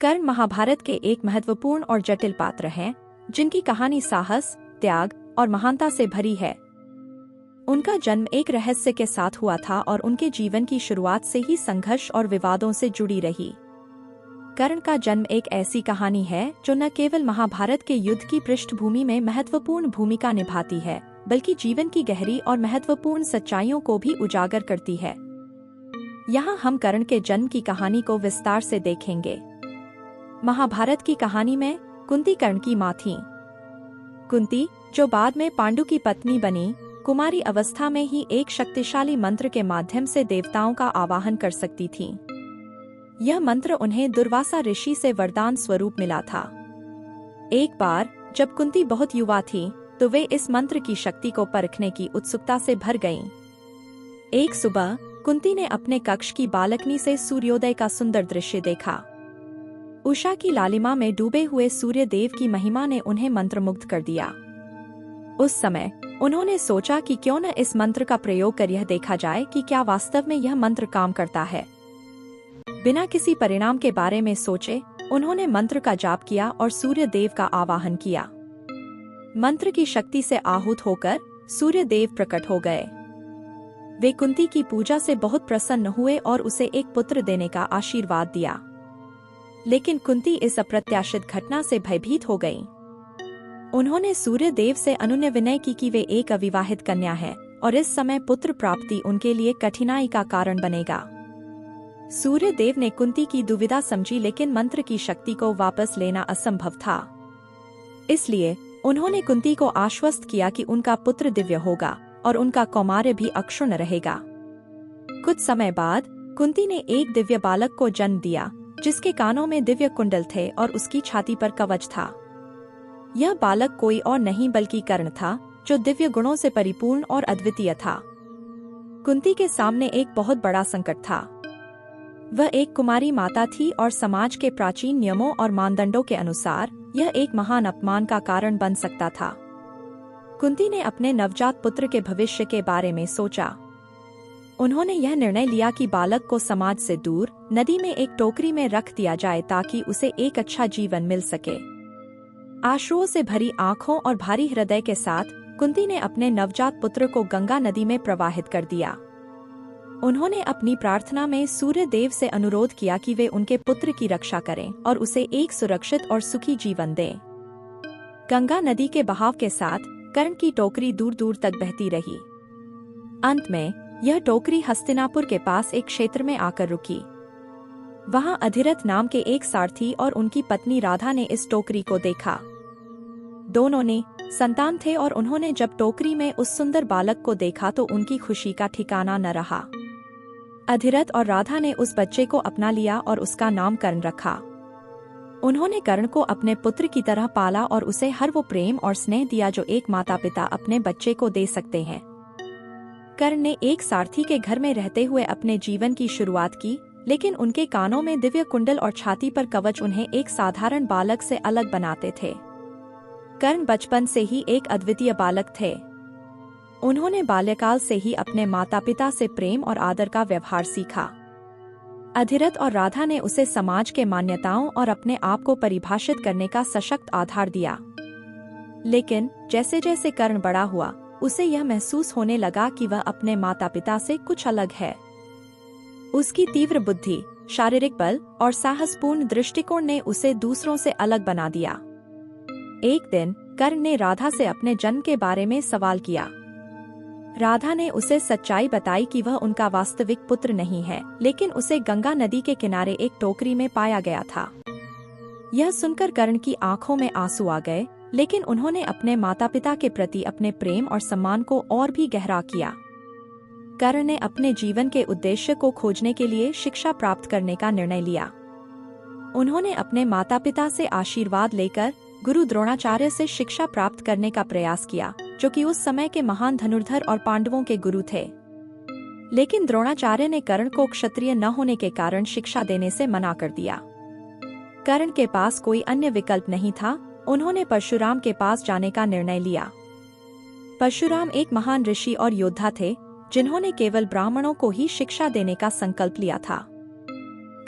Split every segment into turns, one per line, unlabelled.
कर्ण महाभारत के एक महत्वपूर्ण और जटिल पात्र हैं, जिनकी कहानी साहस, त्याग और महानता से भरी है। उनका जन्म एक रहस्य के साथ हुआ था और उनके जीवन की शुरुआत से ही संघर्ष और विवादों से जुड़ी रही। कर्ण का जन्म एक ऐसी कहानी है जो न केवल महाभारत के युद्ध की पृष्ठभूमि में महत्वपूर्ण भूमिका निभाती है, बल्कि जीवन की गहरी और महत्वपूर्ण सच्चाइयों को भी उजागर करती है। यहाँ हम कर्ण के जन्म की कहानी को विस्तार से देखेंगे। महाभारत की कहानी में कुंती कर्ण की माँ थीं। कुंती, जो बाद में पांडु की पत्नी बनी, कुमारी अवस्था में ही एक शक्तिशाली मंत्र के माध्यम से देवताओं का आवाहन कर सकती थीं। यह मंत्र उन्हें दुर्वासा ऋषि से वरदान स्वरूप मिला था। एक बार जब कुंती बहुत युवा थी, तो वे इस मंत्र की शक्ति को परखने की उत्सुकता से भर गईं। एक सुबह कुंती ने अपने कक्ष की बालकनी से सूर्योदय का सुंदर दृश्य देखा। उषा की लालिमा में डूबे हुए सूर्य देव की महिमा ने उन्हें मंत्रमुग्ध कर दिया। उस समय उन्होंने सोचा कि क्यों न इस मंत्र का प्रयोग कर यह देखा जाए कि क्या वास्तव में यह मंत्र काम करता है। बिना किसी परिणाम के बारे में सोचे उन्होंने मंत्र का जाप किया और सूर्य देव का आवाहन किया। मंत्र की शक्ति से आहूत होकर सूर्य देव प्रकट हो गए। वे कुंती की पूजा से बहुत प्रसन्न हुए और उसे एक पुत्र देने का आशीर्वाद दिया। लेकिन कुंती इस अप्रत्याशित घटना से भयभीत हो गईं। उन्होंने सूर्य देव से अनुनय विनय की कि वे एक अविवाहित कन्या है और इस समय पुत्र प्राप्ति उनके लिए कठिनाई का कारण बनेगा। सूर्य देव ने कुंती की दुविधा समझी, लेकिन मंत्र की शक्ति को वापस लेना असंभव था। इसलिए उन्होंने कुंती को आश्वस्त किया कि उनका पुत्र दिव्य होगा और उनका कौमार्य भी अक्षुण्ण रहेगा। कुछ समय बाद कुंती ने एक दिव्य बालक को जन्म दिया, जिसके कानों में दिव्य कुंडल थे और उसकी छाती पर कवच था। यह बालक कोई और नहीं बल्कि कर्ण था, जो दिव्य गुणों से परिपूर्ण और अद्वितीय था। कुंती के सामने एक बहुत बड़ा संकट था। वह एक कुमारी माता थी और समाज के प्राचीन नियमों और मानदंडों के अनुसार यह एक महान अपमान का कारण बन सकता था। कुंती ने अपने नवजात पुत्र के भविष्य के बारे में सोचा। उन्होंने यह निर्णय लिया कि बालक को समाज से दूर नदी में एक टोकरी में रख दिया जाए ताकि उसे एक अच्छा जीवन मिल सके। आंसुओं से भरी आंखों और भारी हृदय के साथ कुंती ने अपने नवजात पुत्र को गंगा नदी में प्रवाहित कर दिया। उन्होंने अपनी प्रार्थना में सूर्य देव से अनुरोध किया कि वे उनके पुत्र की रक्षा करें और उसे एक सुरक्षित और सुखी जीवन दें। गंगा नदी के बहाव के साथ कर्ण की टोकरी दूर दूर तक बहती रही। अंत में यह टोकरी हस्तिनापुर के पास एक क्षेत्र में आकर रुकी। वहां अधिरथ नाम के एक सारथी और उनकी पत्नी राधा ने इस टोकरी को देखा। दोनों ने संतान थे और उन्होंने जब टोकरी में उस सुंदर बालक को देखा तो उनकी खुशी का ठिकाना न रहा। अधिरथ और राधा ने उस बच्चे को अपना लिया और उसका नाम कर्ण रखा। उन्होंने कर्ण को अपने पुत्र की तरह पाला और उसे हर वो प्रेम और स्नेह दिया जो एक माता पिता अपने बच्चे को दे सकते हैं। कर्ण ने एक सारथी के घर में रहते हुए अपने जीवन की शुरुआत की, लेकिन उनके कानों में दिव्य कुंडल और छाती पर कवच उन्हें एक साधारण बालक से अलग बनाते थे। कर्ण बचपन से ही एक अद्वितीय बालक थे। उन्होंने बाल्यकाल से ही अपने माता पिता से प्रेम और आदर का व्यवहार सीखा। अधिरथ और राधा ने उसे समाज के मान्यताओं और अपने आप को परिभाषित करने का सशक्त आधार दिया। लेकिन जैसे जैसे कर्ण बड़ा हुआ, उसे यह महसूस होने लगा कि वह अपने माता पिता से कुछ अलग है। उसकी तीव्र बुद्धि, शारीरिक बल और साहसपूर्ण दृष्टिकोण ने उसे दूसरों से अलग बना दिया। एक दिन कर्ण ने राधा से अपने जन्म के बारे में सवाल किया। राधा ने उसे सच्चाई बताई कि वह उनका वास्तविक पुत्र नहीं है, लेकिन उसे गंगा नदी के किनारे एक टोकरी में पाया गया था। यह सुनकर कर्ण की आंखों में आंसू आ गए, लेकिन उन्होंने अपने माता पिता के प्रति अपने प्रेम और सम्मान को और भी गहरा किया। कर्ण ने अपने जीवन के उद्देश्य को खोजने के लिए शिक्षा प्राप्त करने का निर्णय लिया। उन्होंने अपने माता पिता से आशीर्वाद लेकर गुरु द्रोणाचार्य से शिक्षा प्राप्त करने का प्रयास किया, जो कि उस समय के महान धनुर्धर और पांडवों के गुरु थे। लेकिन द्रोणाचार्य ने कर्ण को क्षत्रिय न होने के कारण शिक्षा देने से मना कर दिया। कर्ण के पास कोई अन्य विकल्प नहीं था। उन्होंने परशुराम के पास जाने का निर्णय लिया। परशुराम एक महान ऋषि और योद्धा थे, जिन्होंने केवल ब्राह्मणों को ही शिक्षा देने का संकल्प लिया था।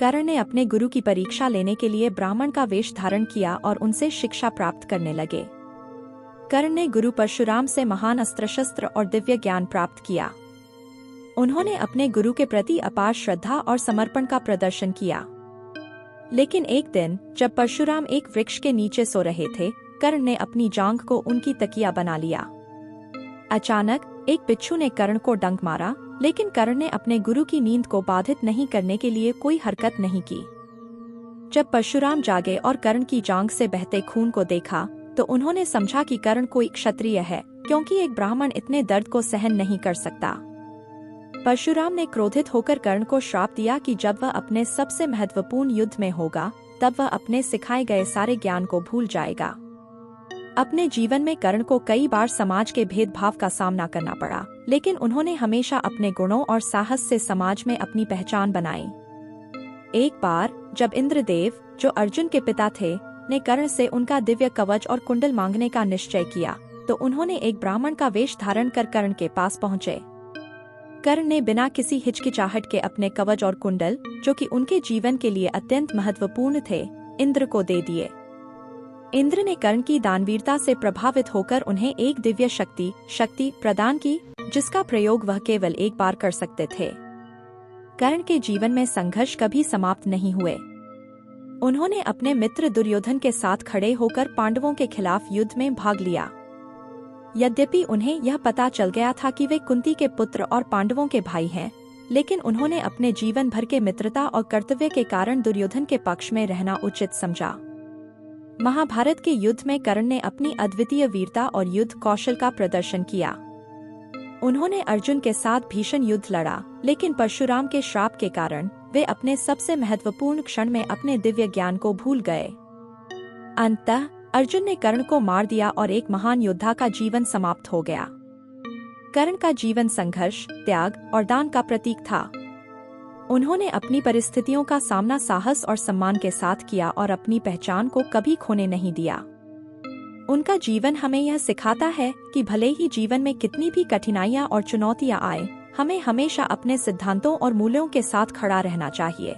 कर्ण ने अपने गुरु की परीक्षा लेने के लिए ब्राह्मण का वेश धारण किया और उनसे शिक्षा प्राप्त करने लगे। कर्ण ने गुरु परशुराम से महान अस्त्र शस्त्र और दिव्य ज्ञान प्राप्त किया। उन्होंने अपने गुरु के प्रति अपार श्रद्धा और समर्पण का प्रदर्शन किया। लेकिन एक दिन जब परशुराम एक वृक्ष के नीचे सो रहे थे, कर्ण ने अपनी जांघ को उनकी तकिया बना लिया। अचानक एक बिच्छू ने कर्ण को डंक मारा, लेकिन कर्ण ने अपने गुरु की नींद को बाधित नहीं करने के लिए कोई हरकत नहीं की। जब परशुराम जागे और कर्ण की जांघ से बहते खून को देखा तो उन्होंने समझा कि कर्ण कोई क्षत्रिय है, क्योंकि एक ब्राह्मण इतने दर्द को सहन नहीं कर सकता। परशुराम ने क्रोधित होकर कर्ण को श्राप दिया कि जब वह अपने सबसे महत्वपूर्ण युद्ध में होगा तब वह अपने सिखाए गए सारे ज्ञान को भूल जाएगा। अपने जीवन में कर्ण को कई बार समाज के भेदभाव का सामना करना पड़ा, लेकिन उन्होंने हमेशा अपने गुणों और साहस से समाज में अपनी पहचान बनाई। एक बार जब इंद्रदेव, जो अर्जुन के पिता थे, ने कर्ण से उनका दिव्य कवच और कुंडल मांगने का निश्चय किया, तो उन्होंने एक ब्राह्मण का वेश धारण कर कर्ण के पास पहुंचे। कर्ण ने बिना किसी हिचकिचाहट के अपने कवच और कुंडल, जो कि उनके जीवन के लिए अत्यंत महत्वपूर्ण थे, इंद्र को दे दिए। इंद्र ने कर्ण की दानवीरता से प्रभावित होकर उन्हें एक दिव्य शक्ति प्रदान की, जिसका प्रयोग वह केवल एक बार कर सकते थे। कर्ण के जीवन में संघर्ष कभी समाप्त नहीं हुए। उन्होंने अपने मित्र दुर्योधन के साथ खड़े होकर पांडवों के खिलाफ युद्ध में भाग लिया। यद्यपि उन्हें यह पता चल गया था कि वे कुंती के पुत्र और पांडवों के भाई हैं, लेकिन उन्होंने अपने जीवन भर के मित्रता और कर्तव्य के कारण दुर्योधन के पक्ष में रहना उचित समझा। महाभारत के युद्ध में कर्ण ने अपनी अद्वितीय वीरता और युद्ध कौशल का प्रदर्शन किया। उन्होंने अर्जुन के साथ भीषण युद्ध लड़ा, लेकिन परशुराम के श्राप के कारण वे अपने सबसे महत्वपूर्ण क्षण में अपने दिव्य ज्ञान को भूल गए। अंततः अर्जुन ने कर्ण को मार दिया और एक महान योद्धा का जीवन समाप्त हो गया। कर्ण का जीवन संघर्ष, त्याग और दान का प्रतीक था। उन्होंने अपनी परिस्थितियों का सामना साहस और सम्मान के साथ किया और अपनी पहचान को कभी खोने नहीं दिया। उनका जीवन हमें यह सिखाता है कि भले ही जीवन में कितनी भी कठिनाइयां और चुनौतियां आए, हमें हमेशा अपने सिद्धांतों और मूल्यों के साथ खड़ा रहना चाहिए।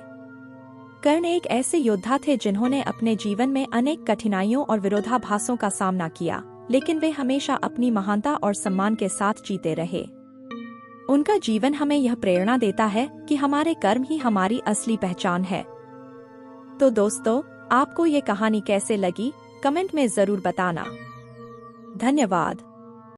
कर्ण एक ऐसे योद्धा थे जिन्होंने अपने जीवन में अनेक कठिनाइयों और विरोधाभासों का सामना किया, लेकिन वे हमेशा अपनी महानता और सम्मान के साथ जीते रहे। उनका जीवन हमें यह प्रेरणा देता है कि हमारे कर्म ही हमारी असली पहचान है। तो दोस्तों, आपको ये कहानी कैसे लगी, कमेंट में जरूर बताना। धन्यवाद।